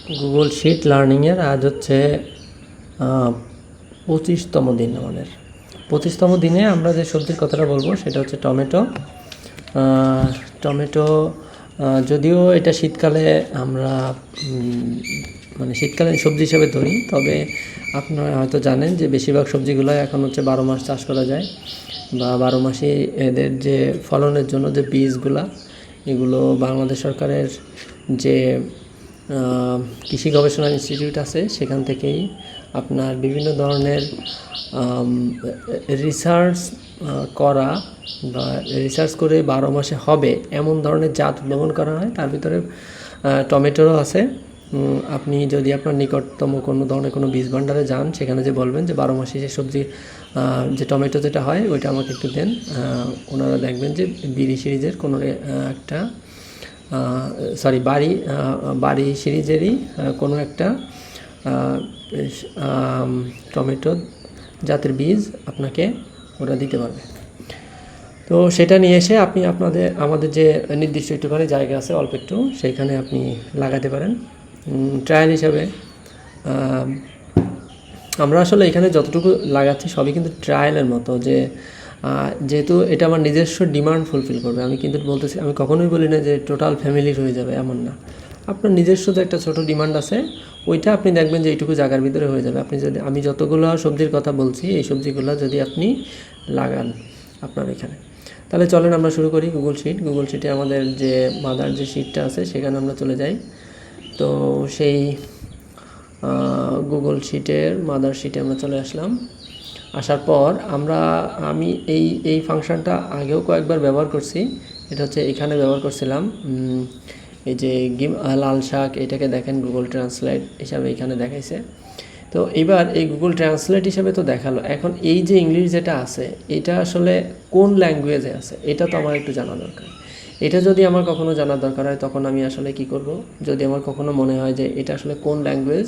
Google sheet লার্নিংয়ের আজ হচ্ছে 25তম দিন। আমাদের 25তম দিনে আমরা যে সবজির কথাটা বলবো সেটা হচ্ছে টমেটো। টমেটো যদিও এটা শীতকালে আমরা মানে শীতকালীন সবজি হিসেবে ধরি, তবে আপনারা হয়তো জানেন যে বেশিরভাগ সবজিগুলো এখন হচ্ছে 12 মাস চাষ করা যায়, বা 12 মাসে এদের যে ফলনের জন্য যে বীজগুলা, এগুলো বাংলাদেশ সরকারের যে কৃষি গবেষণা ইনস্টিটিউট আছে সেখান থেকেই আপনার বিভিন্ন ধরনের রিসার্চ করা বা রিসার্চ করে 12 মাসে হবে এমন ধরনের জাত উদ্ভাবন করা হয়। তার ভিতরে টমেটোরও আছে। আপনি যদি আপনার নিকটতম কোনো ধরনের কোনো বীজ ভাণ্ডারে যান, সেখানে যে বলবেন যে 12 মাসে যে সবজি যে টমেটো যেটা হয় ওইটা আমাকে একটু দেন, ওনারা দেখবেন যে বিডি সিরিজের কোনো একটা বাড়ি সিরিজেরই কোনো একটা টমেটো জাতের বীজ আপনাকে ওরা দিতে পারবে। তো সেটা নিয়ে এসে আপনি আমাদের যে নির্দিষ্ট একটুখানি জায়গা আছে অল্প একটু, সেইখানে আপনি লাগাতে পারেন ট্রায়াল হিসাবে। আমরা আসলে এখানে যতটুকু লাগাচ্ছি সবই কিন্তু ট্রায়ালের মতো, যেহেতু এটা আমার নিজস্ব ডিমান্ড ফুলফিল করবে। আমি কিন্তু বলতেছি, আমি কখনোই বলি না যে টোটাল ফ্যামিলির হয়ে যাবে, এমন না। আপনার নিজস্ব যে একটা ছোটো ডিমান্ড আছে, ওইটা আপনি দেখবেন যে এইটুকু জায়গার ভিতরে হয়ে যাবে। আমি যতগুলো সবজির কথা বলছি, এই সবজিগুলো যদি আপনি লাগান আপনার এখানে, তাহলে চলেন আমরা শুরু করি। গুগল শিটে আমাদের যে মাদার যে শিটটা আছে সেখানে আমরা চলে যাই। তো সেই গুগল শিটের মাদার শিটে আমরা চলে আসলাম। আসার পর আমি এই ফাংশনটা আগেও কয়েকবার ব্যবহার করছি। এটা হচ্ছে এখানে ব্যবহার করছিলাম, এই যে লাল শাক, এটাকে দেখেন গুগল ট্রান্সলেট হিসাবে এখানে দেখাইছে। তো এবার এই গুগল ট্রান্সলেট হিসাবে তো দেখালো, এখন এই যে ইংলিশ যেটা আছে এটা আসলে কোন ল্যাঙ্গুয়েজে আছে এটা তো আমার একটু জানা দরকার। এটা যদি আমার কখনো জানার দরকার হয় তখন আমি আসলে কি করব, যদি আমার কখনো মনে হয় যে এটা আসলে কোন ল্যাঙ্গুয়েজ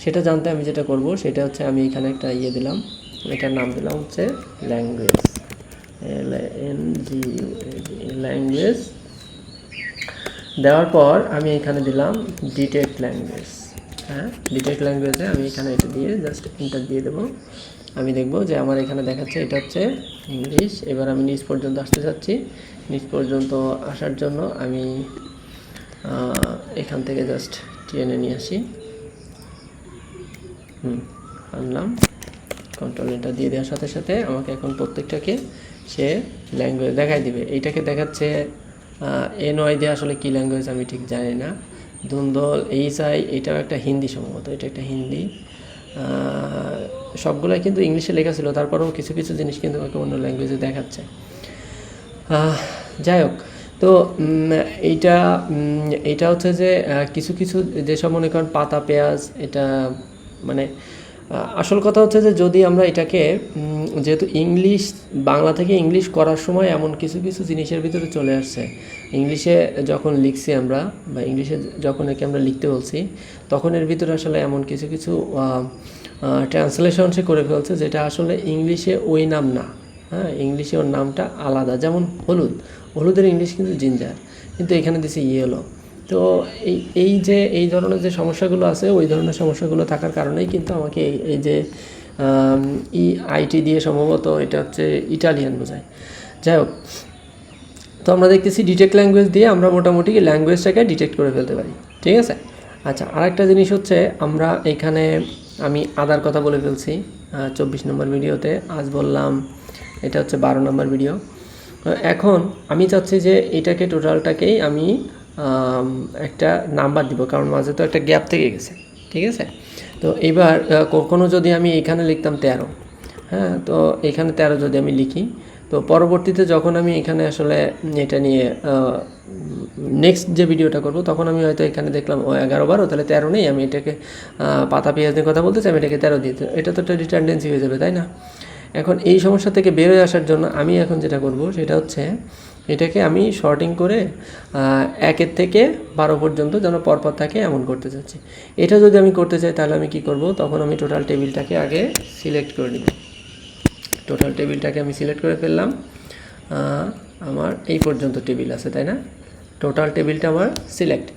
সেটা জানতে আমি যেটা করব সেটা হচ্ছে আমি এখানে একটা দিলাম, এটার নাম দিলাম হচ্ছে ল্যাঙ্গুয়েজ, ল্যাঙ্গুয়েজ। দেওয়ার পর আমি এখানে দিলাম ডিটেক্ট ল্যাঙ্গুয়েজ। ডিটেক্ট ল্যাঙ্গুয়েজে আমি এখানে এটা দিয়ে জাস্ট এন্টার দিয়ে দেবো। আমি দেখব যে আমার এখানে দেখাচ্ছে এটা হচ্ছে ইংলিশ। এবার আমি নিচ পর্যন্ত আসতে চাচ্ছি। নিচ পর্যন্ত আসার জন্য আমি এখান থেকে জাস্ট টেনে নিয়ে আসি, আনলাম। কন্ট্রোল এন্টার দিয়ে দেওয়ার সাথে সাথে আমাকে এখন প্রত্যেকটাকে সে ল্যাঙ্গুয়েজ দেখাই দিবে। এইটাকে দেখাচ্ছে NY দিয়ে, আসলে কী ল্যাঙ্গুয়েজ আমি ঠিক জানি না। ধুন্দল এইচআই, এটাও একটা হিন্দি সম্ভবত, এটা একটা হিন্দি। সবগুলোই কিন্তু ইংলিশে লেখা ছিল, তারপরেও কিছু কিছু জিনিস কিন্তু আমাকে অন্য ল্যাঙ্গুয়েজে দেখাচ্ছে। যাই হোক, তো এইটা হচ্ছে যে কিছু কিছু যেসব মনে করেন পাতা পেঁয়াজ, এটা মানে আসল কথা হচ্ছে যে যদি আমরা এটাকে যেহেতু বাংলা থেকে ইংলিশ করার সময় এমন কিছু কিছু জিনিসের ভিতরে চলে আসছে, ইংলিশে যখন লিখছি আমরা বা ইংলিশে যখন একে আমরা লিখতে বলছি তখন এর ভিতরে আসলে এমন কিছু কিছু ট্রান্সলেশন সে করে ফেলছে যেটা আসলে ইংলিশে ওই নাম না। ইংলিশে ওর নামটা আলাদা, যেমন হলুদের ইংলিশ কিন্তু জিঞ্জার, কিন্তু এখানে দিছে ইয়েলো। তো এই ধরনের যে সমস্যাগুলো আছে, ওই ধরনের সমস্যাগুলো থাকার কারণেই কিন্তু আমাকে এই যে EIT দিয়ে সম্ভবত এটা হচ্ছে ইটালিয়ান বোঝায়। যাই হোক, তো আমরা দেখতেছি ডিটেক্ট ল্যাঙ্গুয়েজ দিয়ে আমরা মোটামুটি ল্যাঙ্গুয়েজটাকে ডিটেক্ট করে ফেলতে পারি, ঠিক আছে। আচ্ছা, আরেকটা জিনিস হচ্ছে আমরা এখানে আমি আদার কথা বলে ফেলছি 24 নম্বর ভিডিওতে, আজ বললাম এটা হচ্ছে 12 নম্বর ভিডিও। এখন আমি চাচ্ছি যে এটাকে টোটালটাকেই আমি একটা নাম্বার দিব, কারণ মাঝে তো একটা গ্যাপ থেকে গেছে, ঠিক আছে। তো এবার কখনো যদি আমি এখানে লিখতাম 13, তো এখানে 13 যদি আমি লিখি, তো পরবর্তীতে যখন আমি এখানে আসলে এটা নিয়ে নেক্সট যে ভিডিওটা করব তখন আমি হয়তো এখানে দেখলাম 11-12, তাহলে 13 নেই, আমি এটাকে পাতা পেঁয়াজের কথা বলতেছি, আমি এটাকে 13 দিতে, এটা তো একটা রিটার্ডেন্সি হয়ে যাবে, তাই না। এখন এই সমস্যা থেকে বের হয়ে আসার জন্য আমি এখন যেটা করব সেটা হচ্ছে এটাকে আমি শর্টিং করে 1 থেকে 12 পর্যন্ত যেন পরপর থাকে এমন করতে চাচ্ছি। এটা যদি আমি করতে চাই তাহলে আমি কি করব, তখন আমি টোটাল টেবিলটাকে আগে সিলেক্ট করে নিব। টোটাল টেবিলটাকে আমি সিলেক্ট করে ফেললাম। আমার এই পর্যন্ত টেবিল আছে, তাই না। টোটাল টেবিলটা আমার সিলেক্ট।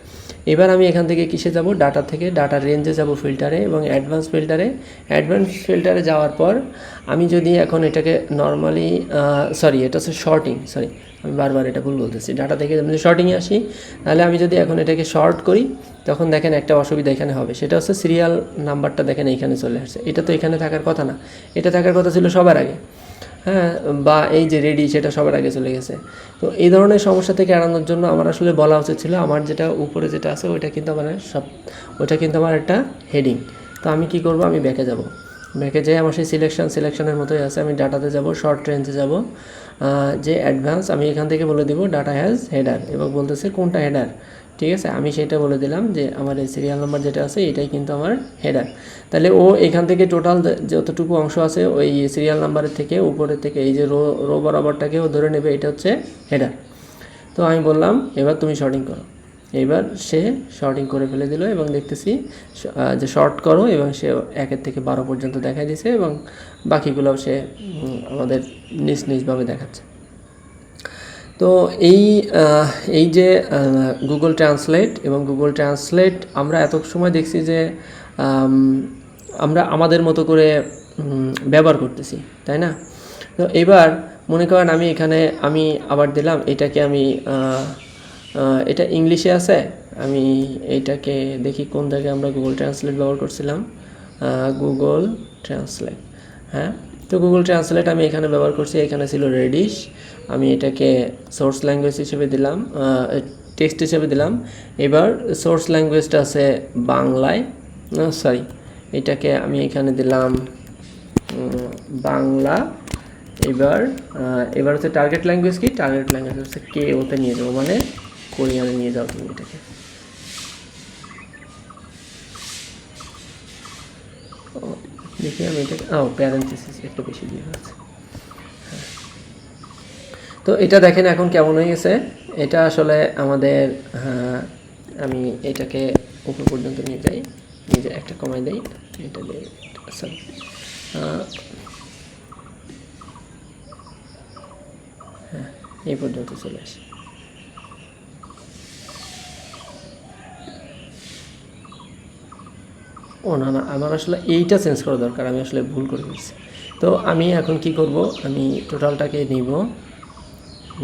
এবার আমি এখান থেকে কিসে যাব, ডাটা থেকে ডাটা রেঞ্জে যাব ফিল্টারে, এবং অ্যাডভান্স ফিল্টারে যাওয়ার পর আমি যদি এখন এটাকে নর্মালি এটা হচ্ছে শর্টিং, আমি বারবার এটা ভুল বলতেছি, ডাটা থেকে যদি শর্টিংয়ে আসি, তাহলে আমি যদি এখন এটাকে শর্ট করি, তখন দেখেন একটা অসুবিধা এখানে হবে, সেটা হচ্ছে সিরিয়াল নাম্বারটা দেখেন এইখানে চলে আসছে। এটা তো এখানে থাকার কথা না, এটা থাকার কথা ছিল সবার আগে, হ্যাঁ, বা এই যে রেডি সেটা সবার আগে চলে গেছে। তো এই ধরনের সমস্যা থেকে এড়ানোর জন্য আমার আসলে বলা উচিত ছিল আমার যেটা উপরে যেটা আছে ওইটা কিন্তু আমার একটা হেডিং। তো আমি কি করব, আমি ব্যাকে যাব, ব্যাকে যেয়ে আমার সেই সিলেকশনের মতোই আছে, আমি ডাটাতে যাব, শর্ট রেঞ্জে যাব, যে অ্যাডভান্স, আমি এখান থেকে বলে দিব ডাটা হ্যাজ হেডার, এবং বলতেছে কোনটা হেডার, ঠিক আছে, আমি সেটা বলে দিলাম যে আমার এই সিরিয়াল নাম্বার যেটা আছে এটাই কিন্তু আমার হেডার। তাহলে ও এখান থেকে টোটাল যতটুকু অংশ আছে ওই সিরিয়াল নাম্বারের থেকে উপরের থেকে এই যে রো বরাবরটাকে ও ধরে নেবে, এটা হচ্ছে হেডার। তো আমি বললাম এবার তুমি শর্টিং করো, এবার সে শর্টিং করে ফেলে দিল, এবং দেখতেছি যে শর্ট করো, এবং সে 1 থেকে 12 পর্যন্ত দেখাই দিছে, এবং বাকিগুলোও সে আমাদের নিজভাবে দেখাচ্ছে। তো এই যে গুগল ট্রান্সলেট আমরা এত সময় দেখছি যে আমরা আমাদের মতো করে ব্যবহার করতেছি, তাই না? তো এবার মনে করেন আমি আবার দিলাম এটাকে, এটা ইংলিশে আছে, আমি এইটাকে দেখি কোন জায়গায় আমরা গুগল ট্রান্সলেট ব্যবহার করছিলাম, গুগল ট্রান্সলেট, হ্যাঁ। তো গুগল ট্রান্সলেট আমি এখানে ব্যবহার করছি, এখানে ছিল রেডিশ, আমি এটাকে সোর্স ল্যাঙ্গুয়েজ হিসেবে দিলাম, টেক্সট হিসেবে দিলাম। এবার সোর্স ল্যাঙ্গুয়েজটা আছে বাংলায়, এটাকে আমি এখানে দিলাম বাংলা। এবার হচ্ছে টার্গেট ল্যাঙ্গুয়েজ কি, টার্গেট ল্যাঙ্গুয়েজ হচ্ছে ওতে নিয়ে যাবো, মানে কোরিয়ানে নিয়ে যাও তুমি এটাকে। দেখি আমি এটাকে প্যারেন্থেসিস একটু বেশি দিয়ে আছে। তো এটা দেখেন এখন কেমন হয়ে গেছে, এটা আসলে আমাদের, আমি এটাকে উপর পর্যন্ত নিয়ে যাই, নিজে একটা কমাই দেই, এটা দিয়ে এই পর্যন্ত চলে আসে। না, আমার আসলে এইটা চেঞ্জ করা দরকার, আমি আসলে ভুল করে ফেলছি। তো আমি এখন কি করব, আমি টোটালটাকে নিব,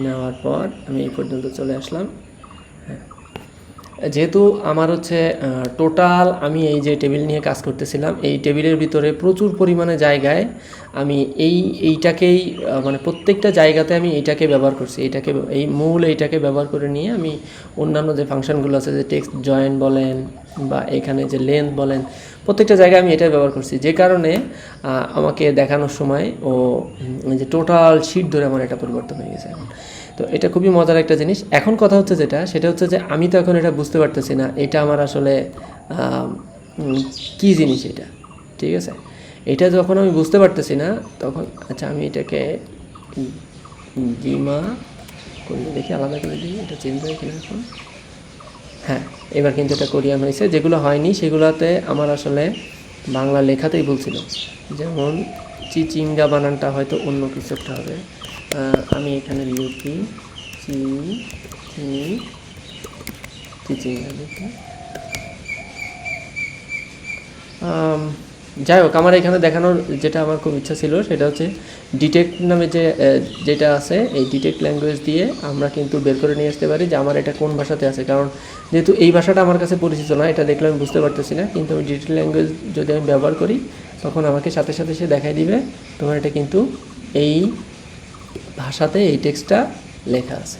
নেওয়ার পর আমি এই পর্যন্ত চলে আসলাম। হ্যাঁ, যেহেতু আমার হচ্ছে টোটাল আমি এই যে টেবিল নিয়ে কাজ করতেছিলাম, এই টেবিলের ভিতরে প্রচুর পরিমাণে জায়গায় আমি এইটাকেই মানে প্রত্যেকটা জায়গাতে আমি এইটাকে ব্যবহার করছি, এইটাকে ব্যবহার করে নিয়ে আমি অন্যান্য যে ফাংশনগুলো আছে, যে টেক্সট জয়েন বলেন বা এখানে যে লেন্থ বলেন, প্রত্যেকটা জায়গায় আমি এটাই ব্যবহার করছি, যে কারণে আমাকে দেখানোর সময় যে টোটাল শিট ধরে আমার এটা পরিবর্তন হয়ে গেছে এখন। তো এটা খুবই মজার একটা জিনিস। এখন কথা হচ্ছে সেটা হচ্ছে যে আমি তো এখন এটা বুঝতে পারতেছি না এটা আমার আসলে কী জিনিস এটা, ঠিক আছে। এটা যখন আমি বুঝতে পারতেছি না তখন আচ্ছা আমি এটাকে জিমা করলে দেখি, আলাদা করে দিই, এটা চেঞ্জ হয়ে কিনা এখন। হ্যাঁ, এবার কিন্তু এটা কোরিয়ান হয়েছে, যেগুলো হয়নি সেগুলোতে আমার আসলে বাংলা লেখাতেই বলছিল, যেমন চিচিঙ্গা বানানটা হয়তো অন্য কিছু একটা হবে, আমি এখানে লিখি চিচিঙ্গা লিখি। যাই হোক, আমার এখানে দেখানোর যেটা আমার খুব ইচ্ছা ছিল সেটা হচ্ছে ডিটেক্ট নামে যেটা আছে, এই ডিটেক্ট ল্যাঙ্গুয়েজ দিয়ে আমরা কিন্তু বের করে নিয়ে আসতে পারি যে আমার এটা কোন ভাষাতে আছে। কারণ যেহেতু এই ভাষাটা আমার কাছে পরিচিত না, এটা দেখলে আমি বুঝতে পারতেছি না, কিন্তু আমি ডিটেক্ট ল্যাঙ্গুয়েজ যদি আমি ব্যবহার করি তখন আমাকে সাথে সাথে সে দেখাই দিবে তোমার এটা কিন্তু এই ভাষাতে এই টেক্সটটা লেখা আছে।